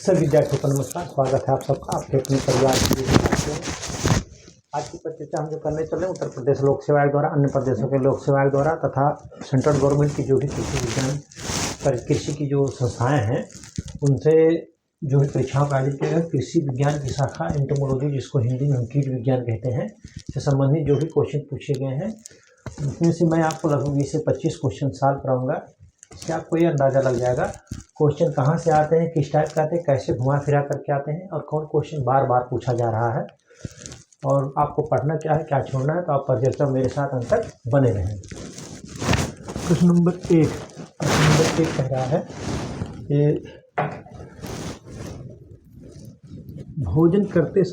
सभी विद्यार्थियों को नमस्कार। स्वागत है आप सबका आपके अपने परिवार के। आज की चर्चा हम जो करने चले उत्तर प्रदेश लोक सेवा आयोग द्वारा, अन्य प्रदेशों के लोक सेवा आयोग द्वारा तथा सेंट्रल गवर्नमेंट की जो भी कृषि विज्ञान पर कृषि की जो संस्थाएं हैं उनसे जो भी परीक्षाओं का आयोजित किया गया कृषि विज्ञान की शाखा एंटोमोलॉजी, जिसको हिंदी में हम कीट विज्ञान कहते हैं, से संबंधित जो भी क्वेश्चन पूछे गए हैं उसमें से मैं आपको लगभग 20 से 25 क्वेश्चन सॉल्व कराऊंगा। इससे आपको ये अंदाज़ा लग जाएगा क्वेश्चन कहाँ से आते हैं, किस टाइप के आते हैं, कैसे घुमा फिरा करके आते हैं और कौन क्वेश्चन बार बार पूछा जा रहा है और आपको पढ़ना क्या है, क्या छोड़ना है। तो आप परिचर्चा मेरे साथ अंत तक बने रहें। प्रश्न नंबर एक कह रहा है कि भोजन करते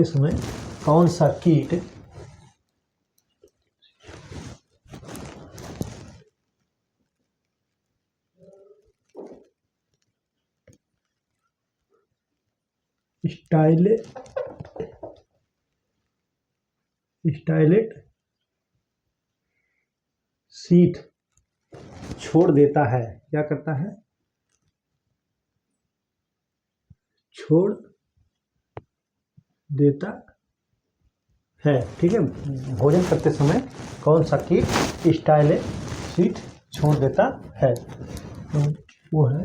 समय कौन सा कीट स्टाइलेट सीट छोड़ देता है, क्या करता है, छोड़ देता है। ठीक है, भोजन करते समय कौन सा कीट स्टाइलेट सीट छोड़ देता है, तो वो है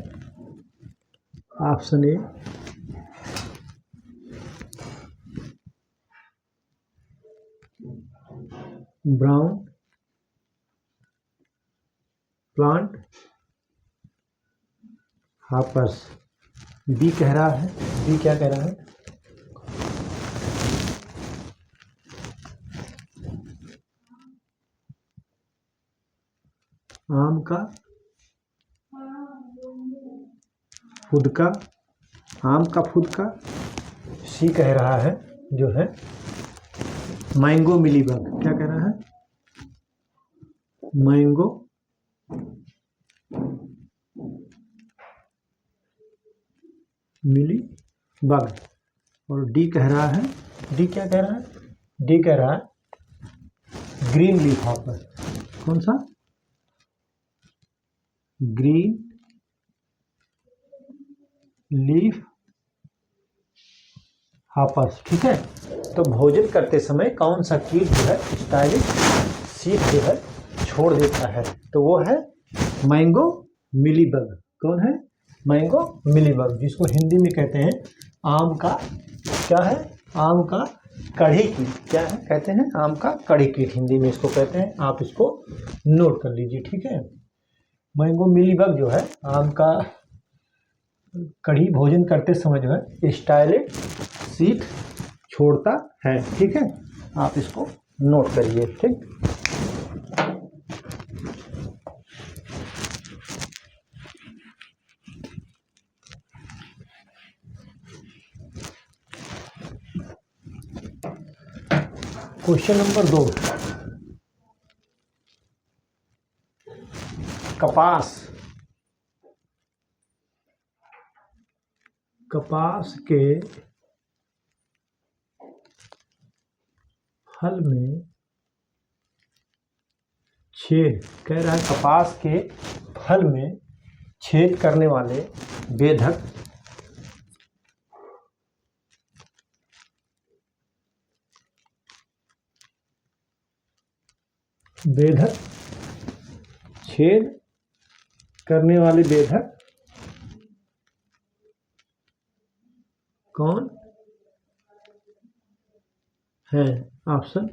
option A brown plant hoppers. B कह रहा है, बी क्या कह रहा है, आम का फुदका। सी कह रहा है जो है मैंगो मिलीबग। क्या कह रहा है, मैंगो मिलीबग। और डी कह रहा है, डी क्या कह रहा है, डी कह रहा है ग्रीन लीफ हॉपर। कौन सा, ग्रीन लीफ हॉपर्स। ठीक है, तो भोजन करते समय कौन सा कीट जो है स्टाइलिश सीट जो है छोड़ देता है, तो वो है मैंगो मिलीबग। कौन है, मैंगो मिलीबग, जिसको हिंदी में कहते हैं आम का, क्या है, आम का कढ़ी कीट। क्या है, कहते हैं आम का कढ़ी कीट, हिंदी में इसको कहते हैं। आप इसको नोट कर लीजिए। ठीक है, मैंगो मिलीबग जो है आम का कढ़ी भोजन करते समय जो है स्टाइलेट सीट छोड़ता है। ठीक है, आप इसको नोट करिए। ठीक, क्वेश्चन नंबर 2, कपास के फल में छेद, कह रहा है कपास के फल में छेद करने वाले बेधक छेद करने वाले बेधक कौन है। ऑप्शन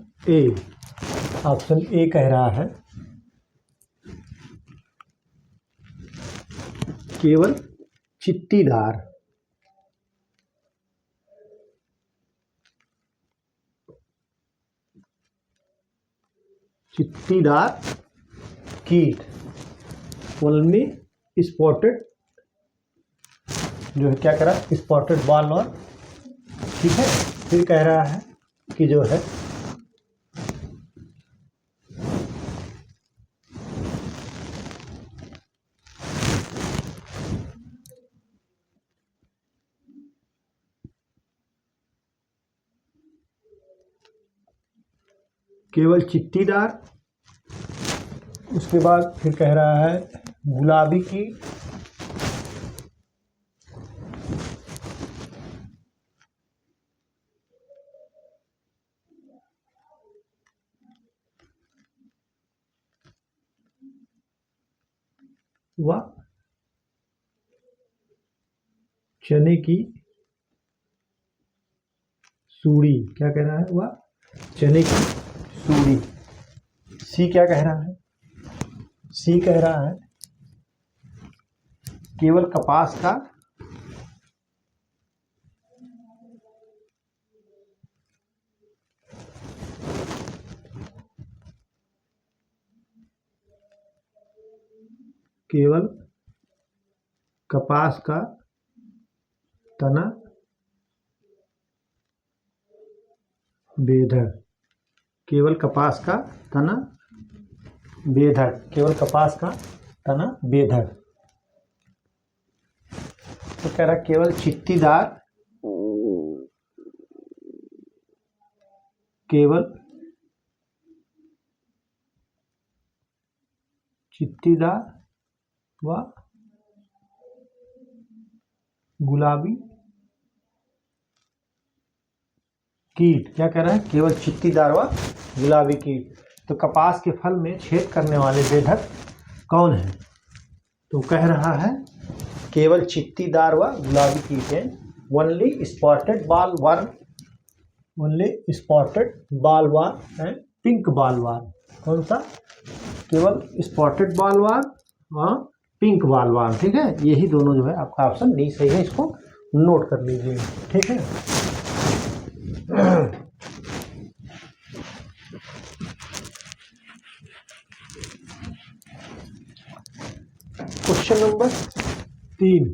ए कह रहा है केवल चित्तीदार कीट, ओनली स्पॉटेड जो है, क्या कह रहा है, स्पॉटेड बॉल और। ठीक है, फिर कह रहा है कि जो है केवल चित्तीदार। उसके बाद फिर कह रहा है गुलाबी कीट, व चने की सूड़ी। क्या कह रहा है? वह चने की सूड़ी। सी क्या कह रहा है? सी कह रहा है केवल कपास का केवल कपास का तना बेधड़। केवल कपास का तना बेधड़। केवल कपास का तना बेधड़। तो कह रहा केवल चित्तीदार, केवल चित्तीदार व गुलाबी कीट। क्या कह रहा है? केवल चित्तीदार व गुलाबी कीट। तो कपास के फल में छेद करने वाले बेधक कौन है? तो कह रहा है केवल चित्तीदार व गुलाबी कीट है। Only spotted ball worm, only spotted ball worm and pink ball worm. कौन सा? केवल स्पॉटेड बॉल वर्म और पिंक बॉल वर्म। ठीक है, यही दोनों जो है आपका ऑप्शन डी सही है, इसको नोट कर लीजिए। ठीक है, क्वेश्चन नंबर 3।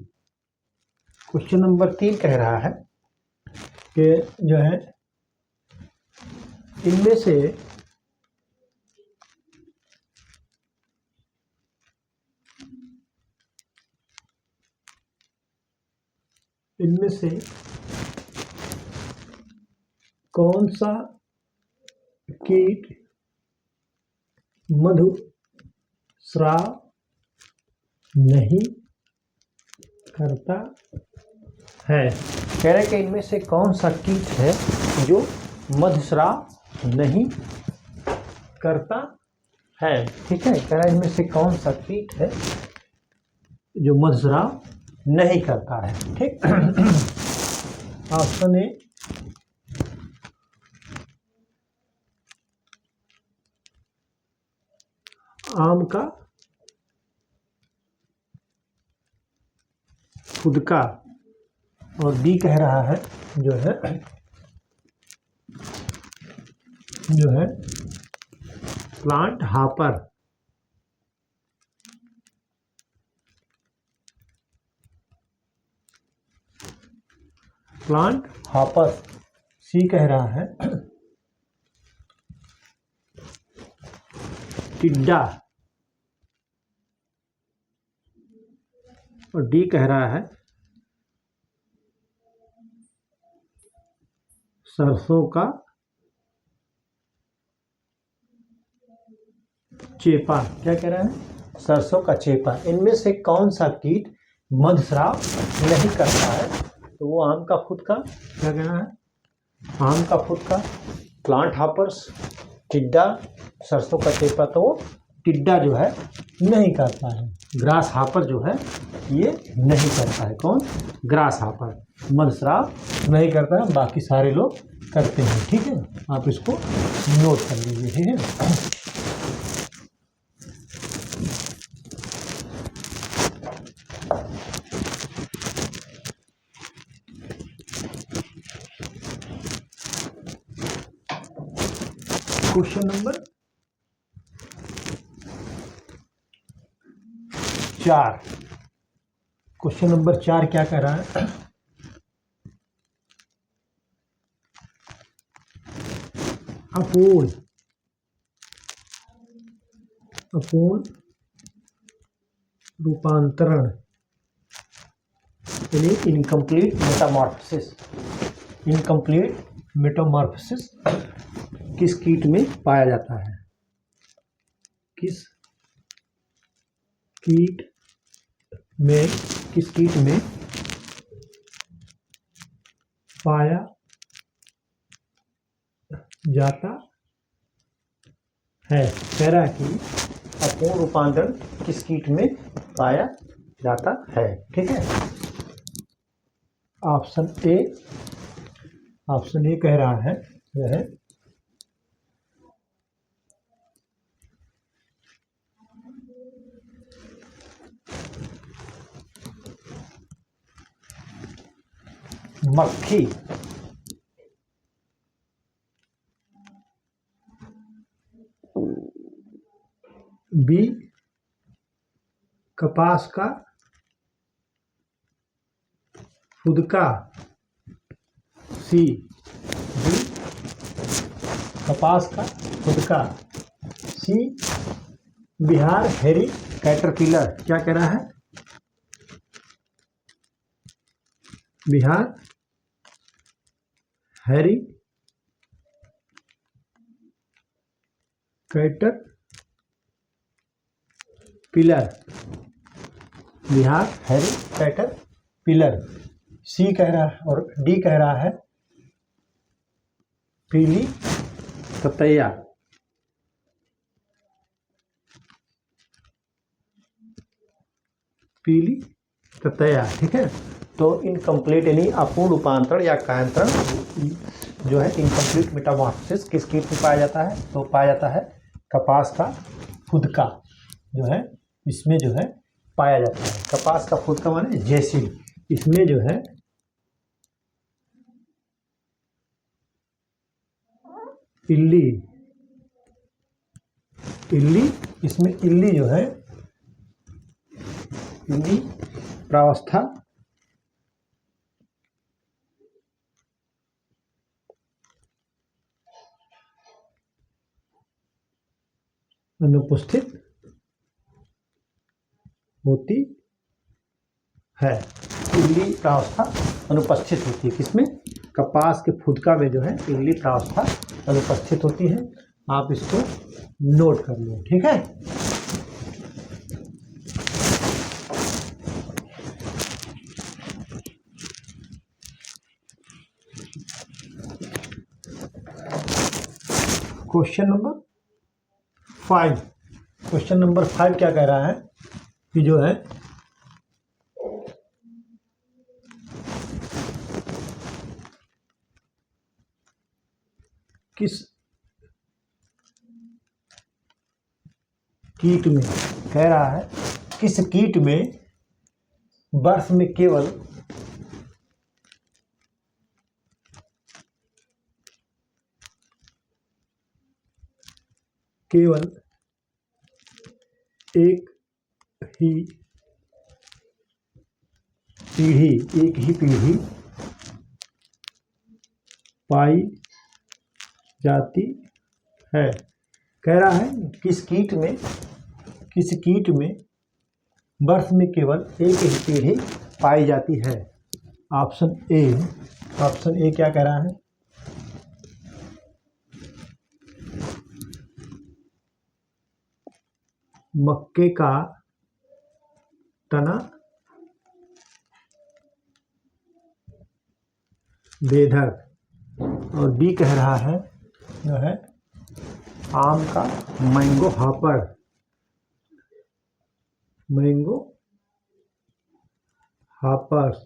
क्वेश्चन नंबर 3 कह रहा है कि जो है इनमें से कौन सा कीट मधु स्राव नहीं करता है? कह रहे कि इनमें से कौन सा कीट है जो मधुस्राव नहीं करता है। ठीक है, कह रहा है इनमें से कौन सा कीट है जो मधुस्राव नहीं करता है। ठीक, ऑप्शन ए आम का खुदका, और बी कह रहा है जो है plant hopper. Plant hopper. C कह रहा है टिड्डा, और डी कह रहा है सरसों का चेपा। क्या कह रहा है? सरसों का चेपा। इनमें से कौन सा कीट मधुस्राव नहीं करता है? तो वो आम का खुद का। क्या कहना है? आम का खुद का, प्लांट हापर्स, टिड्डा, सरसों का चेपा। तो वो टिड्डा जो है नहीं करता है। ग्रास हापर जो है ये नहीं करता है। कौन? ग्रास हापर मधुस्राव नहीं करता है, बाकी सारे लोग करते हैं। ठीक है, आप इसको नोट कर लीजिए। ठीक है, क्वेश्चन नंबर 4। क्वेश्चन नंबर 4 क्या कह रहा है? अपूर्ण रूपांतरण यानी इनकम्प्लीट मेटामॉर्फोसिस। इनकम्प्लीट मेटामॉर्फोसिस किस कीट में पाया जाता है? किस कीट में पाया जाता है? कह रहा है कि अपूर्ण रूपांतरण किस कीट में पाया जाता है। ठीक है, ऑप्शन ए कह रहा है यह है मक्खी। बी कपास का फुदका। सी बी कपास का फुदका। सी बिहार हेरी कैटरपिलर। क्या कह रहा है? Bihar hairy caterpillar. Bihar hairy caterpillar. C कह रहा है और डी कह रहा है पीली ततैया। पीली ततैया। ठीक है, तो इनकम्प्लीट यानी अपूर्ण रूपांतरण या कायांतरण जो है इनकम्प्लीट मेटामॉर्फोसिस किस कीट में पाया जाता है? तो पाया जाता है कपास का फुदका जो है इसमें जो है पाया जाता है। कपास का फुदका माने जेसिल। इसमें जो है इल्ली इसमें इल्ली जो है इल्ली प्रावस्था अनुपस्थित होती है। इल्ली प्रावस्था अनुपस्थित होती है। किसमें? कपास के फुदका में जो है इल्ली प्रावस्था अनुपस्थित होती है। आप इसको नोट कर लो। ठीक है, क्वेश्चन नंबर 5 क्या कह रहा है कि जो है किस कीट में, कह रहा है किस कीट में वर्ष में केवल एक ही पीढ़ी पाई जाती है। कह रहा है किस कीट में वर्ष में केवल एक ही पीढ़ी पाई जाती है। ऑप्शन ए क्या कह रहा है? मक्के का तना बेधक। और बी कह रहा है जो है आम का मैंगो हॉपर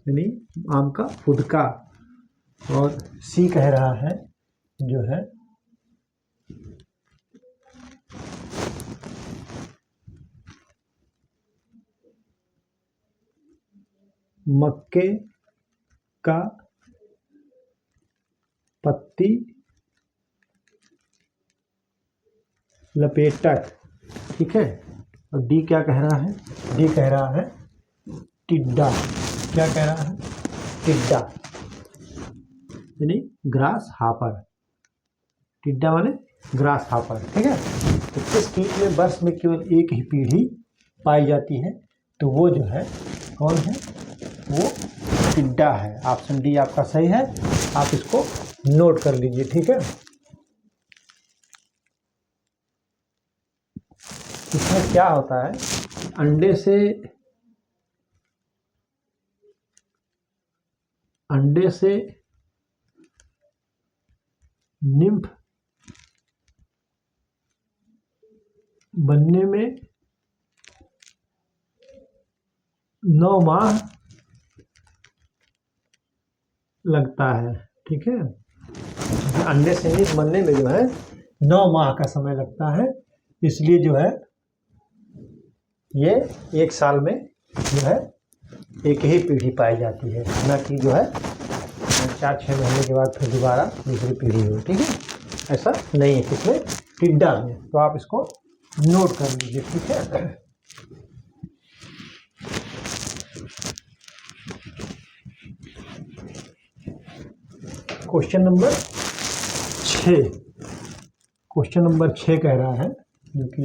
यानी आम का फुदका। और सी कह रहा है जो है मक्के का पत्ती लपेटक। ठीक है, और डी क्या कह रहा है? डी कह रहा है टिड्डा। क्या कह रहा है? टिड्डा यानी ग्रास हापर। टिड्डा माने ग्रास हापर। ठीक है, तो किस कीट में वर्ष में केवल एक ही पीढ़ी पाई जाती है? तो वो जो है कौन है? वो टिड्डा है। ऑप्शन डी आपका सही है। आप इसको नोट कर लीजिए। ठीक है, इसमें क्या होता है, अंडे से निम्फ बनने में 9 माह लगता है। ठीक है, अंडे से निम्फ बनने में जो है 9 माह का समय लगता है, इसलिए जो है ये 1 साल में जो है एक ही पीढ़ी पाई जाती है, न कि जो है 4-6 महीने के बाद फिर दोबारा दूसरी पीढ़ी हो। ठीक है, ऐसा नहीं है किसमें, टिड्डा में। तो आप इसको नोट कर लीजिए। ठीक है, क्वेश्चन नंबर 6 कह रहा है, जो कि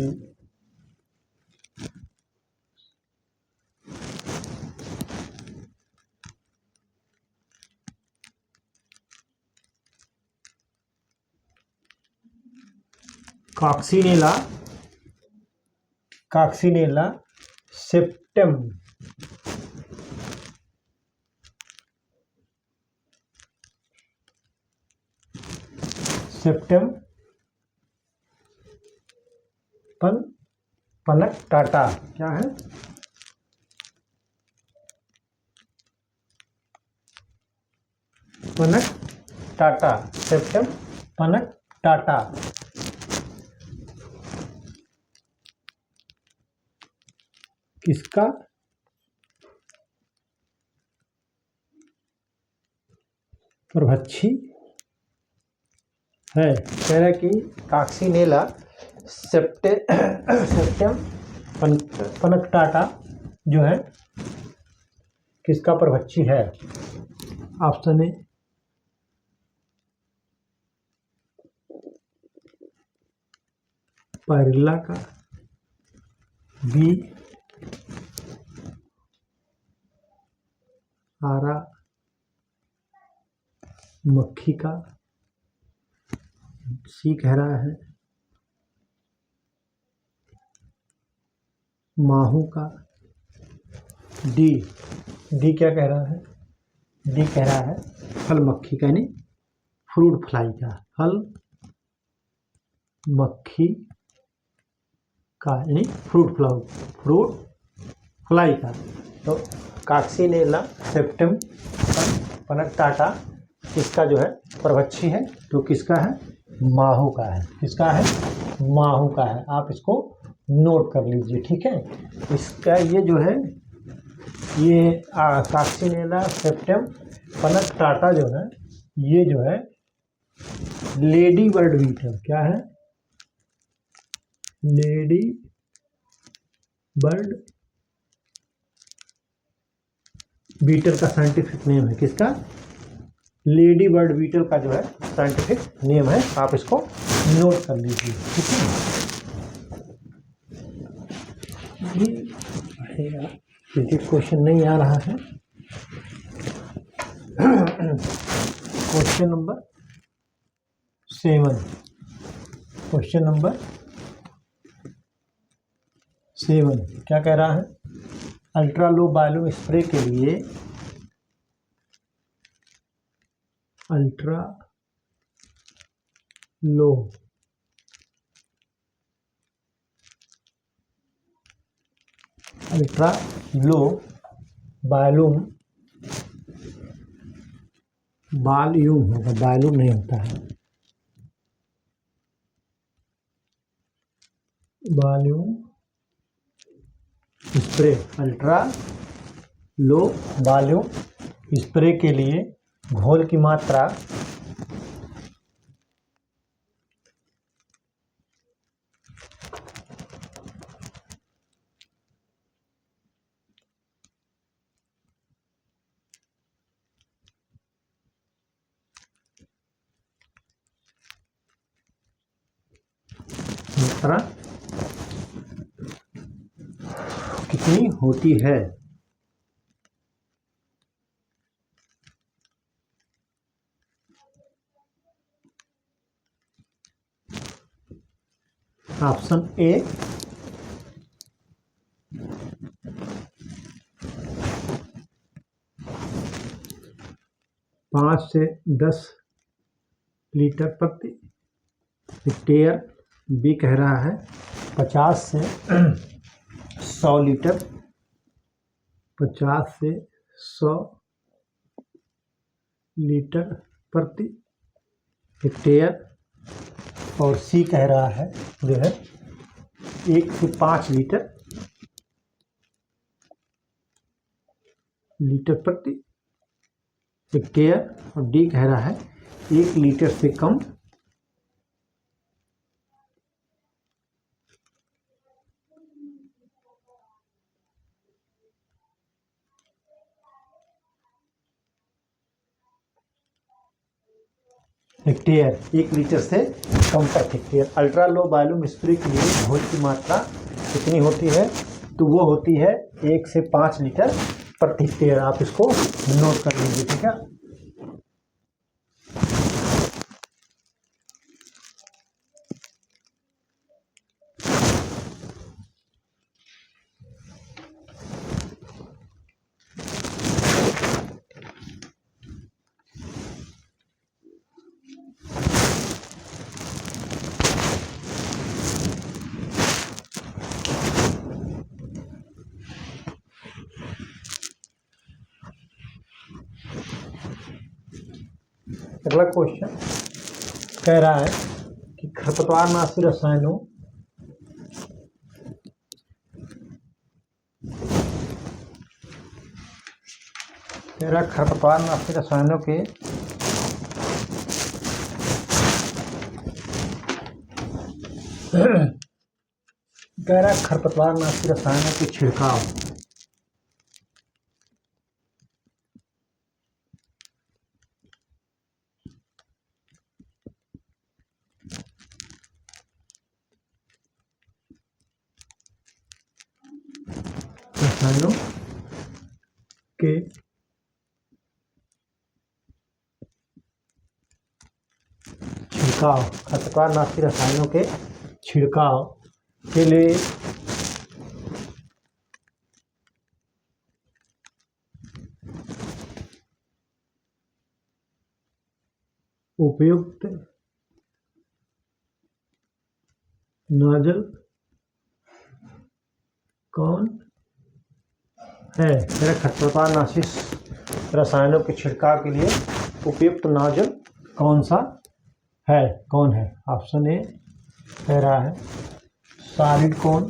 कॉक्सिनेला सेप्टेम पनकटाटा क्या है, पनकटाटा, सेप्टेम पनकटाटा किसका प्रभक्षी है। कह रहा है कि कॉक्सिनेला सेप्टेम पनकटाटा जो है किसका प्रभक्षी है। ऑप्शन ए पायरिल्ला का, बी आरा मक्खी का, सी कह रहा है माहू का, डी क्या कह रहा है, डी कह रहा है फल मक्खी का, यानी फ्रूट फ्लाई का, फल मक्खी का यानी फ्रूट फ्लाई का। तो कॉक्सिनेला सेप्टेम पनकटाटा किसका जो है प्रभक्षी है, तो किसका है, माहू का है। किसका है, माहू का है। आप इसको नोट कर लीजिए। ठीक है, इसका ये जो है ये कॉक्सिनेला सेप्टेम पनकटाटा जो है, ये जो है लेडी बर्ड बीटल, क्या है, लेडी बर्ड बीटल का साइंटिफिक नेम है। किसका, लेडी बर्ड बीटल का जो है साइंटिफिक नेम है। आप इसको नोट कर लीजिए। ठीक है, फिजिक्स क्वेश्चन नहीं आ रहा है। क्वेश्चन नंबर 7 क्या कह रहा है, अल्ट्रा लो वॉल्यूम स्प्रे के लिए अल्ट्रा लो वॉल्यूम होगा, वॉल्यूम नहीं होता है, volume spray, ultra low volume spray के लिए घोल की मात्रा कितनी होती है। ऑप्शन ए 5 से 10 लीटर प्रति हेक्टेयर। बी कह रहा है 50 से 100 लीटर, 50 से 100 लीटर प्रति हेक्टेयर। और सी कह रहा है जो है 1 से 5 लीटर प्रति हेक्टेयर। और डी कह रहा है 1 लीटर से कम हेक्टेयर, 1 लीटर से कम per hectare. Ultra low volume spray के लिए घोल की मात्रा कितनी होती है? तो वो होती है 1 से 5 लीटर प्रति हेक्टेयर। आप इसको नोट कर लीजिए, ठीक है। अगला क्वेश्चन कह रहा है कि खरपतवारनाशी रसायनों खरपतवारनाशी रसायनों के खरपतवारनाशी रसायनों के छिड़काव रसायनों के छिड़काव, खरपतवारनाशी रसायनों के छिड़काव के लिए उपयुक्त नोजल कौन है? खरपतवारनाशी रसायनों के छिड़काव के लिए उपयुक्त नोजल कौन सा है, कौन है? ऑप्शन ए कह रहा है सॉलिड कोन,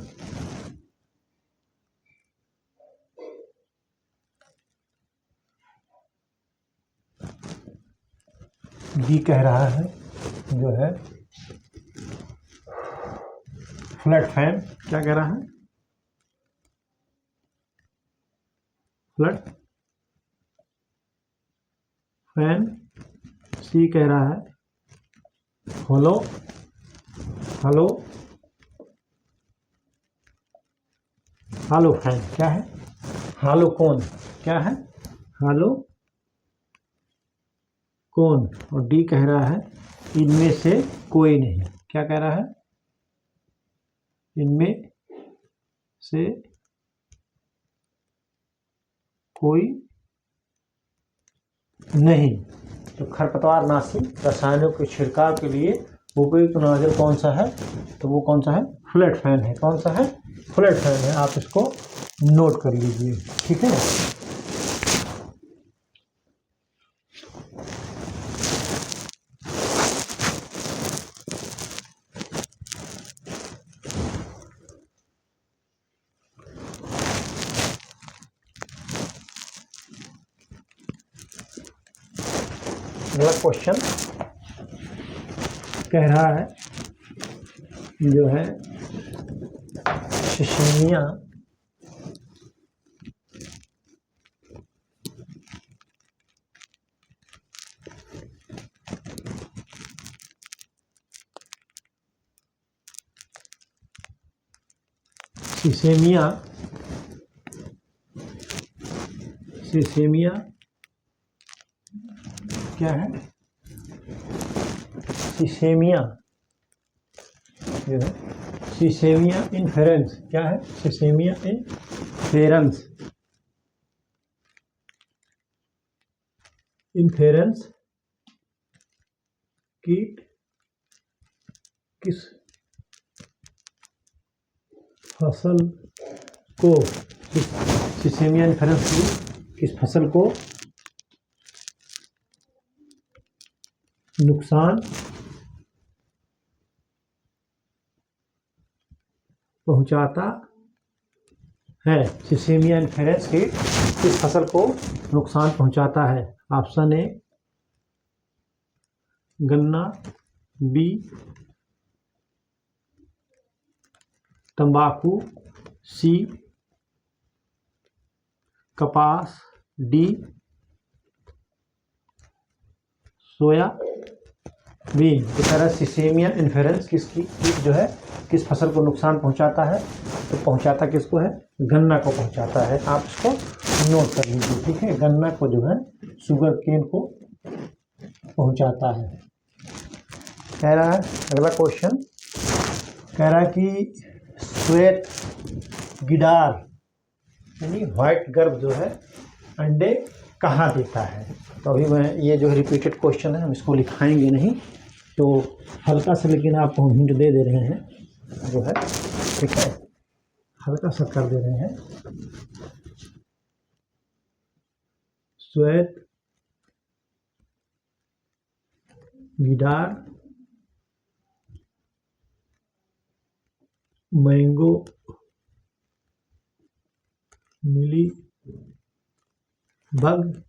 बी कह रहा है जो है फ्लैट फैन। क्या कह रहा है? Flat fan. सी कह रहा है होलो फैन। क्या है? हालो कोन। क्या है? हालो कोन। और डी कह रहा है इनमें से कोई नहीं। क्या कह रहा है? इनमें से कोई नहीं। तो खरपतवारनाशी रसायनों के छिड़काव के लिए उपयुक्त नोजल कौन सा है? तो वो कौन सा है? फ्लैट फैन है। कौन सा है? फ्लैट फैन है। आप इसको नोट कर लीजिए, ठीक है। अगला क्वेश्चन कह रहा है जो है सिसिमिया क्या है? सिसेमिया जो है सिसेमिया इन्फेरेंस। क्या है? सिसेमिया इन्फेरेंस इन्फेरेंस कीट किस फसल को, सिसेमिया इन्फेरेंस कीट किस फसल को नुकसान पहुंचाता है? सिसेमिया इन्फेरेंस कीट किस फसल को नुकसान पहुंचाता है? ऑप्शन ए गन्ना, बी तंबाकू, सी कपास, डी सोया बीन। इस तरह सिसेमिया इन्फेरेंस किसकी कीट जो है किस फसल को नुकसान पहुंचाता है? तो पहुंचाता किसको है? गन्ना को पहुंचाता है। आप इसको नोट कर लीजिए, ठीक है। गन्ना को जो है शुगर केन को पहुंचाता है। कह रहा है अगला क्वेश्चन, कह रहा है कि श्वेत गिडार यानी व्हाइट गर्भ जो है अंडे कहाँ देता है? तो अभी मैं ये जो है रिपीटेड क्वेश्चन है, हम इसको लिखाएंगे नहीं, तो हल्का सा लेकिन आपको हम हिंट दे दे रहे हैं जो है, ठीक है, हल्का सा कर दे रहे हैं। श्वेत गिडार मैंगो मिली बग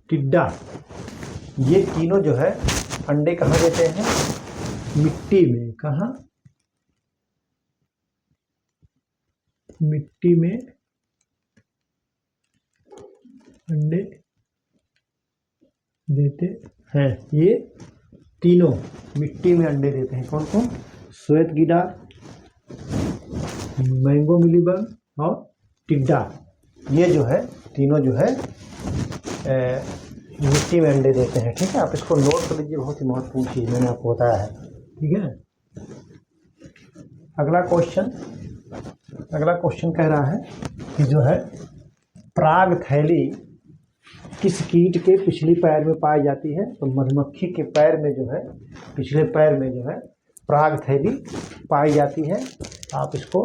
टिड्डा, ये तीनों जो है अंडे कहाँ देते हैं? मिट्टी में। कहाँ? मिट्टी में अंडे देते हैं। ये तीनों मिट्टी में अंडे देते हैं। कौन कौन? श्वेत गिडार, मैंगो मिलीबग और टिड्डा। ये जो है तीनों जो है मिट्टी में अंडे देते हैं, ठीक है। आप इसको नोट कर लीजिए, बहुत ही महत्वपूर्ण चीज़ मैंने आपको बताया है, ठीक है। अगला क्वेश्चन कह रहा है कि जो है पराग थैली किस कीट के पिछले पैर में पाई जाती है? तो मधुमक्खी के पैर में जो है, पिछले पैर में जो है पराग थैली पाई जाती है। आप इसको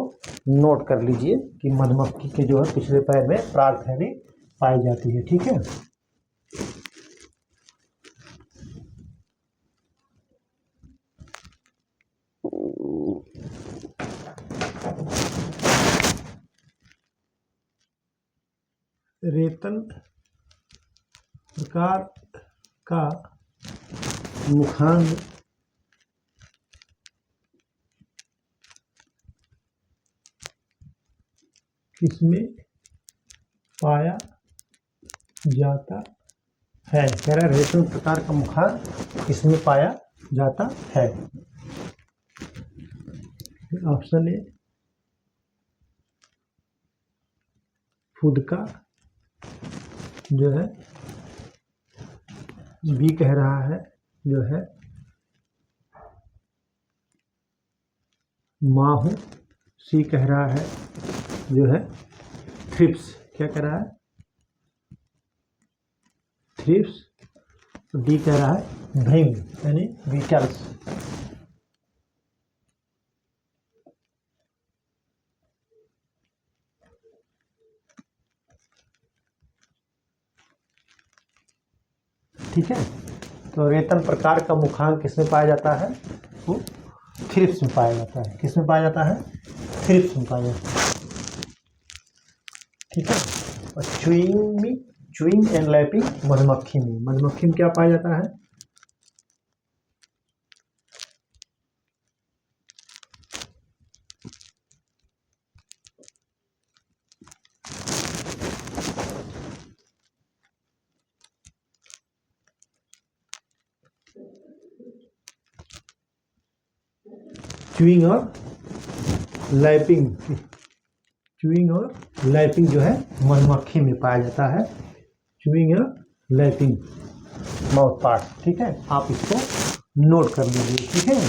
नोट कर लीजिए कि मधुमक्खी के जो है पिछले पैर में पराग थैली पाई जाती है, ठीक है। रेतन प्रकार का मुखांग किसमें पाया जाता है? कह रहा है रेतन प्रकार का मुखांग किसमें पाया जाता है? ऑप्शन ए फुदका जो है, बी कह रहा है जो है माहू, सी कह रहा है जो है थ्रिप्स। क्या कह रहा है? थ्रिप्स। डी कह रहा है भृंग यानी बीटल्स। ठीक है। तो रेतन प्रकार का मुखांग किसमें पाया जाता है? वो थ्रिप्स में पाया जाता है। किसमें पाया जाता है? थ्रिप्स में पाया जाता है, ठीक है। और च्यूइंग एंड लैपिंग मधुमक्खी में क्या पाया जाता है? च्यूइंग और लैपिंग जो है मधुमक्खी में पाया जाता है। च्यूइंग और लैपिंग माउथ पार्ट, ठीक है। आप इसको नोट कर लीजिए, ठीक है।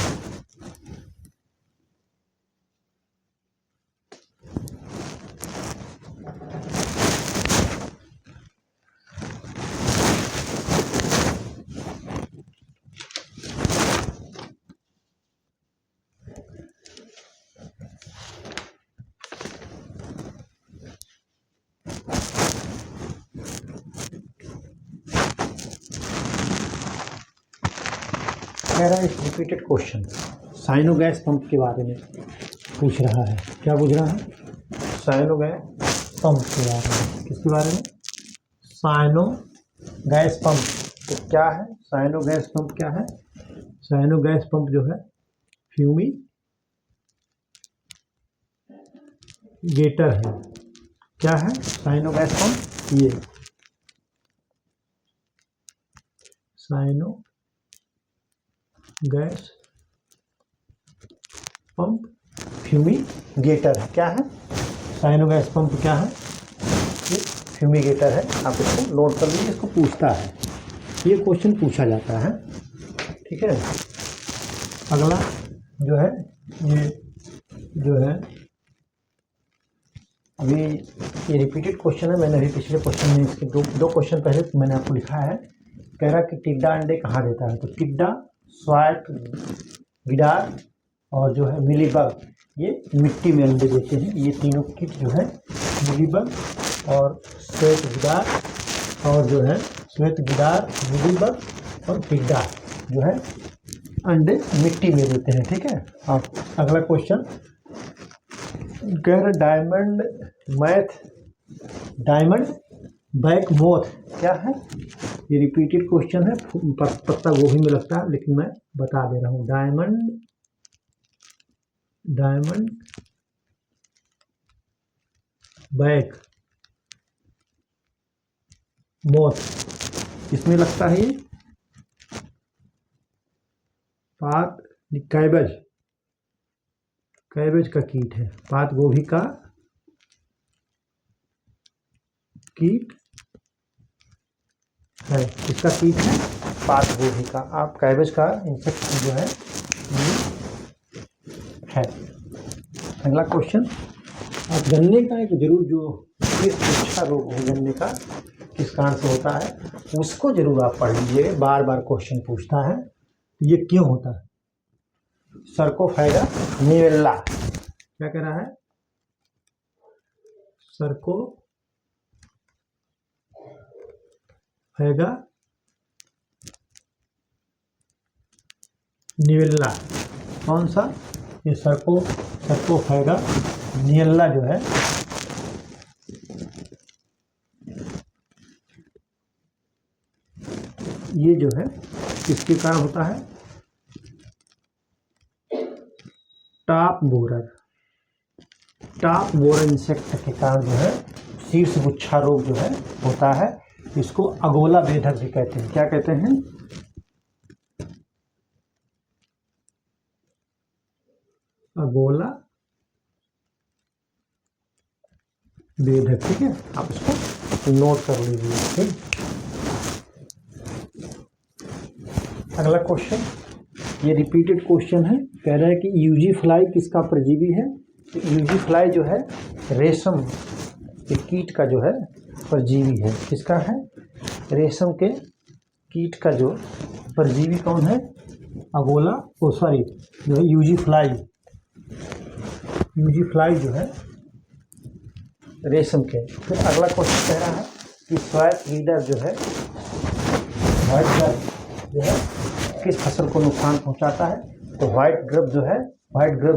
कह रहा है repeated question cyano gas pump के बारे में पूछ रहा है। क्या पूछ रहा है? साइनो गैस पंप के बारे में। किसके बारे में? Cyano gas pump. तो क्या है साइनो गैस पंप? क्या है साइनो गैस पंप? जो है फ्यूमीगेटर है। क्या है साइनो गैस पंप? ये साइनो गैस पंप फ्यूमीगेटर है। क्या है साइनो गैस पंप? क्या है? ये फ्यूमीगेटर है। आप इसको नोट कर लीजिए। इसको पूछता है, ये क्वेश्चन पूछा जाता है। ठीक है। अगला जो है ये जो है अभी ये रिपीटेड क्वेश्चन है। मैंने अभी पिछले क्वेश्चन में इसके दो क्वेश्चन पहले मैंने आपको लिखा है। कह रहा कि टिड्डा अंडे कहाँ देता है? तो टिड्डा, स्वाट, गिडार और जो है मिलीबग, ये मिट्टी में अंडे देते हैं। ये तीनों किट जो है मिलीबग और श्वेत गिडार और जो है श्वेत गिडार, मिलीबग और टिड्डा जो है अंडे मिट्टी में देते हैं। ठीक है। अब अगला क्वेश्चन कह रहे डायमंड बैक मोथ क्या है? ये रिपीटेड क्वेश्चन है। पत्ता गोभी में लगता है, लेकिन मैं बता दे रहा हूँ। डायमंड बैक मोथ इसमें लगता है। ये पात कैबेज का कीट है। पात गोभी का कीट है। इसका कीट है पात गोभी का। आप कैबेज का इंसेक्ट जो है है। अगला क्वेश्चन, आप गन्ने का एक जरूर जो अच्छा रोग है गन्ने का किस कारण से होता है उसको जरूर आप पढ़ लीजिए। बार बार क्वेश्चन पूछता है ये क्यों होता है? सर्कोफाइगा निवेल्ला। क्या कह रहा है? सर्कोफाइगा निवेल्ला। कौन सा? ये सर्कोफाइगा निवेल्ला जो है ये जो है किसके कारण होता है? टॉप बोरर इंसेक्ट के कारण जो है शीर्ष गुच्छा रोग जो है होता है। इसको अगोला बेधक भी कहते हैं। क्या कहते हैं? अगोला बेधक। ठीक है। आप इसको नोट कर लीजिए। ठीक। अगला क्वेश्चन, ये रिपीटेड क्वेश्चन है। कह रहा है कि यूजी फ्लाई किसका परजीवी है? तो यूजी फ्लाई जो है रेशम के कीट का जो है परजीवी है। किसका है? रेशम के कीट का जो परजीवी कौन है? अगोला जो है यूजी फ्लाई जो है रेशम के। फिर अगला क्वेश्चन कह रहा है कि स्वाइप रीडर जो है किस फसल को नुकसान पहुंचाता है? तो व्हाइट ग्रब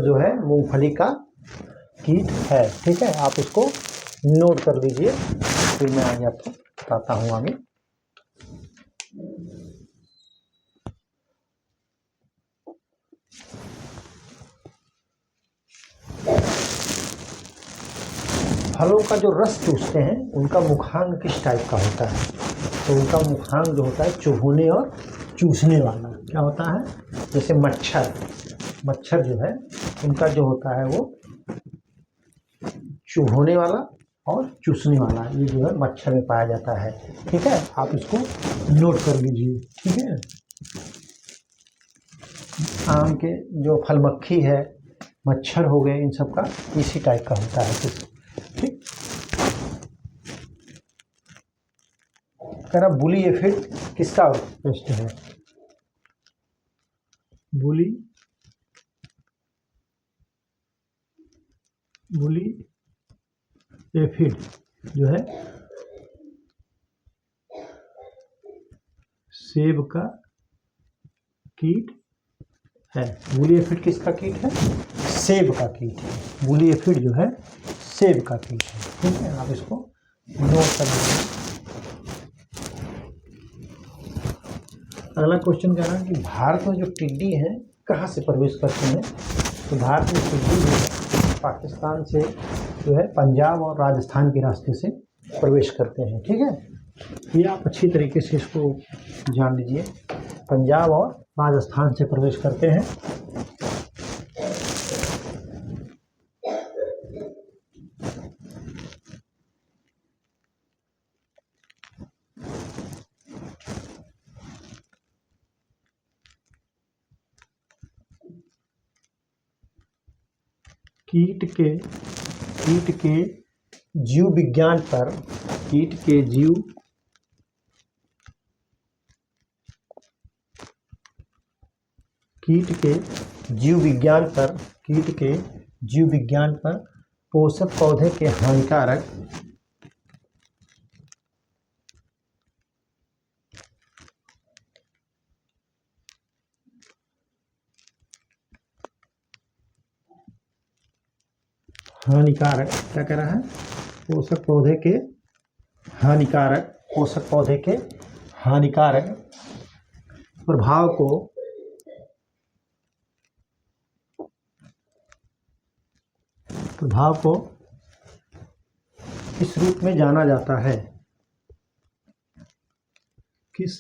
जो है मूंगफली का कीट है। ठीक है। आप इसको नोट कर लीजिए। फिर मैं आगे आपको बताता हूँ आगे। फलों का जो रस चूसते हैं उनका मुखांग किस टाइप का होता है? तो उनका मुखांग जो होता है चुभने और चूसने वाला। क्या होता है? जैसे मच्छर जो है उनका जो होता है वो चुभने वाला और चूसने वाला, ये जो है मच्छर में पाया जाता है। ठीक है। आप इसको नोट कर लीजिए। ठीक है। आम के जो फल मक्खी है, मच्छर हो गए, इन सब का इसी टाइप का होता है। ठीक। कह रहा बुली एफिड किसका पेस्ट है? बुली एफिड जो है सेब का कीट है। वूली एफिड किसका कीट है? सेब का कीट है। वूली एफिड जो है सेब का कीट है। ठीक है, आप इसको नोट कर लीजिए। अगला क्वेश्चन कह रहा है कि भारत में जो टिड्डी हैं कहाँ से प्रवेश करते हैं? तो भारत में टिड्डी जो है पाकिस्तान से जो है पंजाब और राजस्थान के रास्ते से प्रवेश करते हैं। ठीक है, ये आप अच्छी तरीके से इसको जान लीजिए। पंजाब और राजस्थान से प्रवेश करते हैं। कीट के जीव विज्ञान पर कीट के जीव विज्ञान पर पोषक पौधे के हानिकारक क्या कह रहा है? पोषक पौधे के हानिकारक प्रभाव को किस रूप में जाना जाता है? किस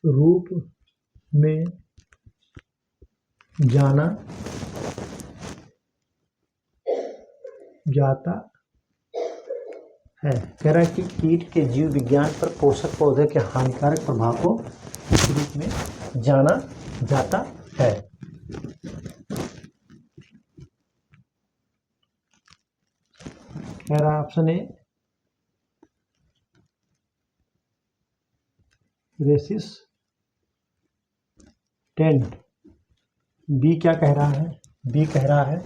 रूप में जाना जाता है? कह रहा है कि कीट के जीव विज्ञान पर पोषक पौधे के हानिकारक प्रभाव को किस रूप में जाना जाता है? कह रहा ऑप्शन ए रेसिस्टेंट। बी क्या कह रहा है? बी कह रहा है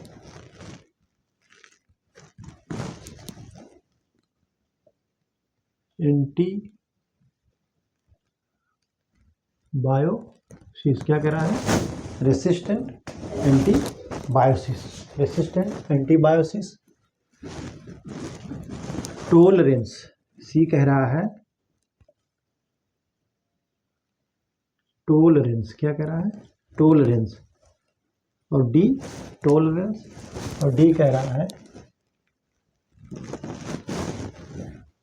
एंटीबायोसिस। क्या कह रहा है? Resistant antibiosis. टॉलरेंस, सी कह रहा है टॉलरेंस। क्या कह रहा है? टॉलरेंस। और डी टॉलरेंस, और डी कह रहा है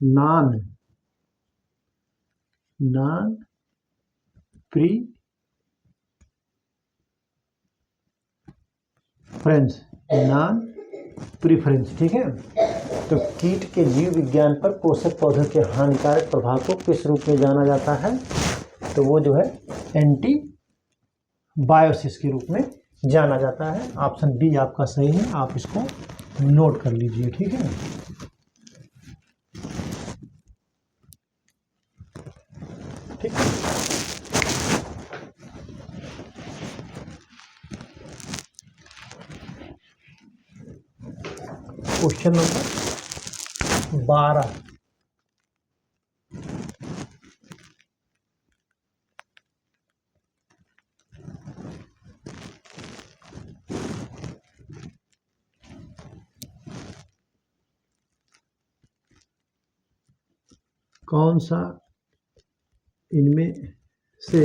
नॉन प्रीफरेंस। ठीक है, तो कीट के जीव विज्ञान पर पोषक पौधों के हानिकारक प्रभाव को किस रूप में जाना जाता है? तो वो जो है एंटीबायोसिस के रूप में जाना जाता है। ऑप्शन बी आपका सही है, आप इसको नोट कर लीजिए। ठीक है, ठीक। Question number 12। कौन सा इनमें से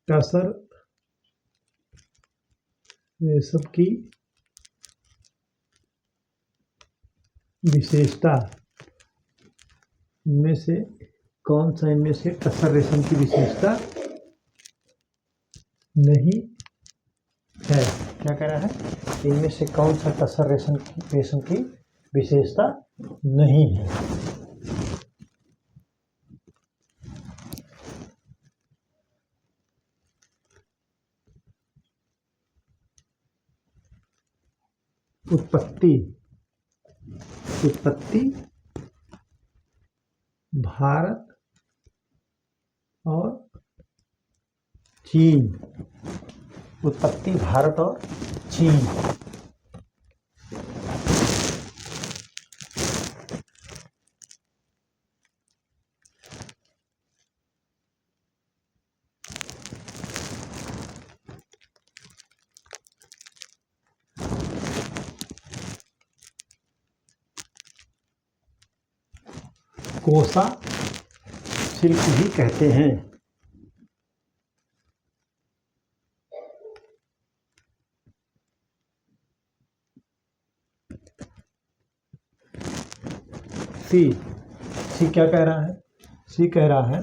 टसर रेशम की विशेषता, इनमें से कौन सा इनमें से टसर रेशम की विशेषता नहीं है? क्या कह रहा है? इनमें से कौन सा टसर रेशम की विशेषता नहीं है? उत्पत्ति भारत और चीन। उत्पत्ति भारत और चीन। कोसा सिल्क भी कहते हैं। सी क्या कह रहा है? सी कह रहा है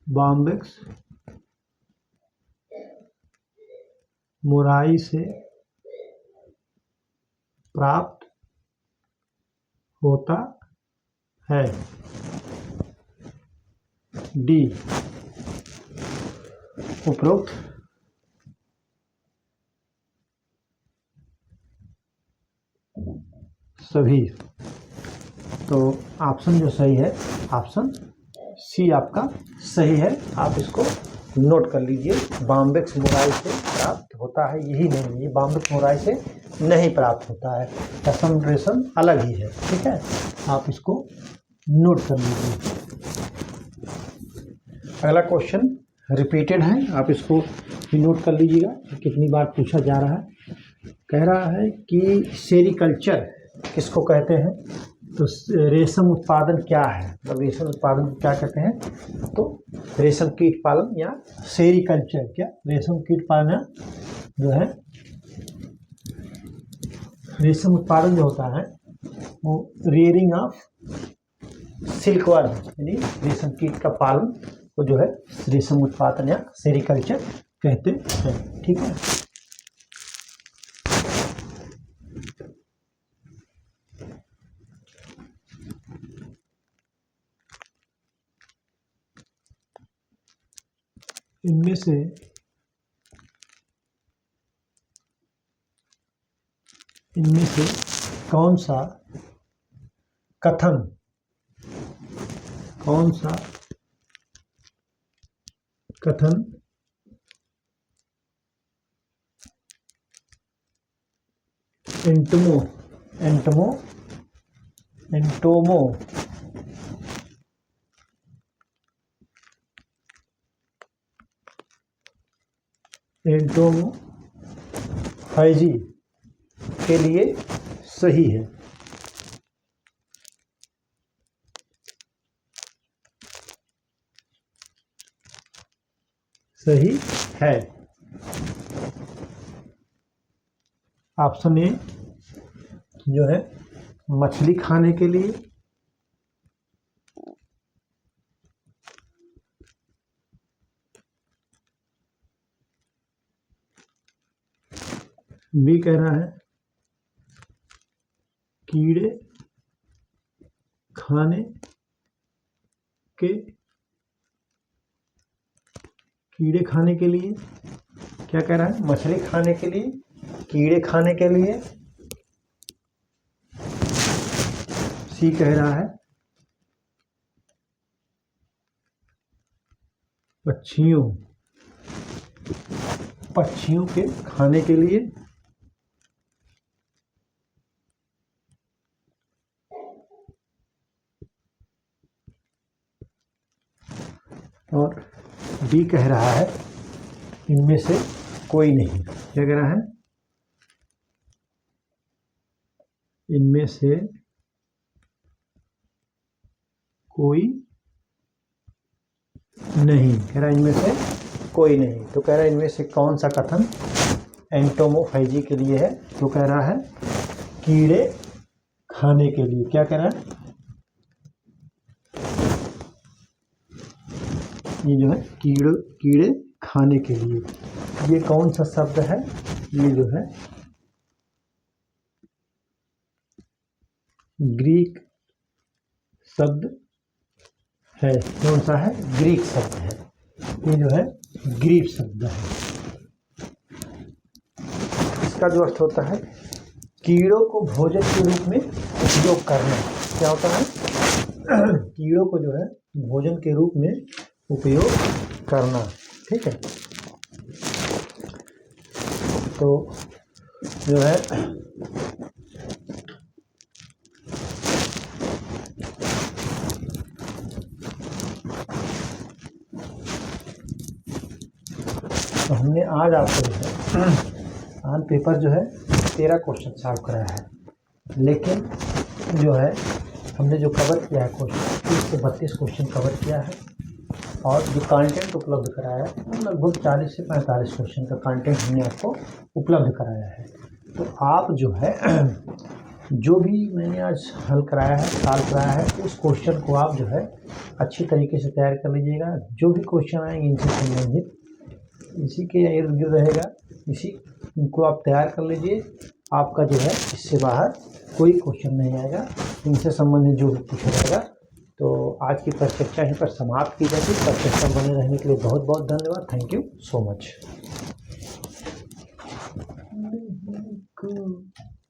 बॉम्बेक्स मोराई से प्राप्त होता है। डी उपरोक्त सभी। तो ऑप्शन जो सही है, ऑप्शन सी आपका सही है। आप इसको नोट कर लीजिए। बॉम्बेक्स मोराई से प्राप्त होता है, यही नहीं, ये बॉम्बेक्स मोराई से नहीं प्राप्त होता है, टसम रेशम अलग ही है। ठीक है, आप इसको नोट कर लीजिए। अगला क्वेश्चन रिपीटेड है, आप इसको भी नोट कर लीजिएगा कितनी बार पूछा जा रहा है। कह रहा है कि सेरीकल्चर किसको कहते हैं? तो रेशम उत्पादन क्या है, मतलब रेशम उत्पादन को क्या कहते हैं? तो रेशम कीट पालन या सेरीकल्चर, क्या रेशम कीट पालन जो है, रेशम उत्पादन जो होता है वो रियरिंग ऑफ सिल्कवर्म, यानी रेशम कीट का पालन को जो है रेशम उत्पादन या सेरीकल्चर कहते हैं। ठीक है, इनमें से कौन सा कथन एंटोमोफैजी के लिए सही है? सही है। ऑप्शन ए जो है मछली खाने के लिए, बी कह रहा है कीड़े खाने के लिए, क्या कह रहा है? मछली खाने के लिए, कीड़े खाने के लिए। सी कह रहा है पक्षियों के खाने के लिए। और डी कह रहा है इनमें से कोई नहीं। क्या कह रहा है? इनमें से कोई नहीं, कह रहा है इनमें से कोई नहीं। तो कह रहा है इनमें से कौन सा कथन एंटोमोफैजी के लिए है? तो कह रहा है कीड़े खाने के लिए। क्या कह रहा है? ये जो है कीड़े खाने के लिए। ये कौन सा शब्द है? ये जो है ग्रीक शब्द है। कौन सा है? ग्रीक शब्द है। ये जो है ग्रीक शब्द है। इसका जो अर्थ होता है कीड़ों को भोजन के रूप में उपयोग करना। क्या होता है? कीड़ों को जो है भोजन के रूप में उपयोग करना। ठीक है, तो जो है तो हमने आज आपको जो है ऑन पेपर जो है 13 क्वेश्चन सॉल्व कराया है, लेकिन जो है हमने जो कवर किया है क्वेश्चन 30 से 32 क्वेश्चन कवर किया है, और जो कंटेंट उपलब्ध कराया है वो लगभग 40 से 45 क्वेश्चन का कंटेंट हमने आपको उपलब्ध कराया है। तो आप जो है जो भी मैंने आज हल कराया है, सॉल्व कराया है, उस क्वेश्चन को आप जो है अच्छी तरीके से तैयार कर लीजिएगा। जो भी क्वेश्चन आएंगे इनसे संबंधित, इसी के इर्द गिर्द रहेगा, इनको आप तैयार कर लीजिए। आपका जो है इससे बाहर कोई क्वेश्चन नहीं आएगा, इनसे संबंधित जो भी पूछा जाएगा। तो आज की परिचर्चा यहीं पर समाप्त की जाती है। परिचर्चा में बने रहने के लिए बहुत बहुत धन्यवाद। Thank you so much.